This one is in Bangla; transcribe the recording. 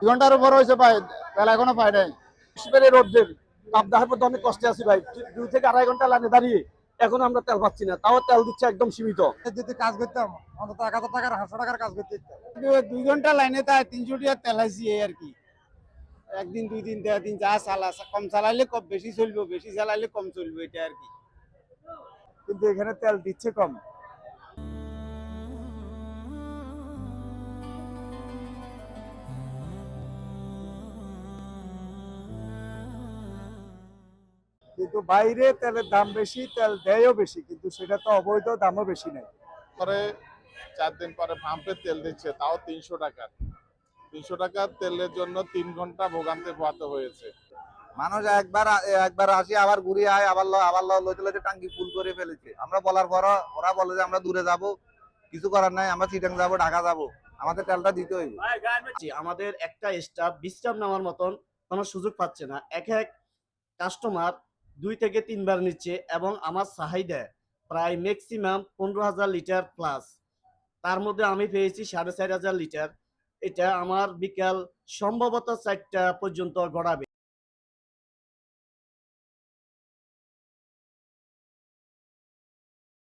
ঘন্টার উপর হয়েছে ভাই, তেল এখনো পাই নাই। রোদ্রের তাপ দেখার পর অনেক কষ্টে আছি ভাই, 2 থেকে 2.5 ঘন্টা লাইনে দাঁড়িয়ে এখন আমরা তেল পাচ্ছি না, তাও তেল দিচ্ছে একদম সীমিত। যদি কাজ করতাম অন্তত 1000 টাকার 500 টাকার কাজ করতে দিতাম। 2 ঘন্টা লাইনে তাই 300 টাকা তেল আইছি এই আর কি। একদিন 2 দিন 3 দিন যা চালা কম চালাইলে কম বেশি চলবে, বেশি চালাইলে কম চলবে, এটা আর কি। কিন্তু এখানে তেল দিচ্ছে কম। কিন্তু বাইরে তেলের দাম বেশি, তেল দেয়ও বেশি, কিন্তু সেটা তো অবৈধ, দামও বেশি নেই। পরে 4 দিন পরে পাম্পে তেল দিচ্ছে, তাও 300 টাকার। 300 টাকার তেলের জন্য 3 ঘন্টা ভোগান্তি পোহাতে হয়েছে। মানুষ একবার আসি আবার ঘুরে আয়, আবার লইতে টাঙ্কি ফুল করে ফেলেছে। আমরা বলার পর ওরা বলে যে আমরা দূরে যাব, কিছু করার নাই, আমরা চিটাং যাব, ঢাকা যাব, আমাদের তেলটা দিতে হইবে। আমাদের একটা স্টাফ বিশ্রাম নেওয়ার মতন কোনো সুযোগ পাচ্ছে না। এক কাস্টমার 2 থেকে 3 বার নিচ্ছে এবং আমার চাহিদা প্রায় ম্যাক্সিমাম 15,000 লিটার প্লাস। তার মধ্যে আমি পেয়েছি 4,500 লিটার। এটা আমার বিকাল সম্ভবত 4টা পর্যন্ত গড়াবে।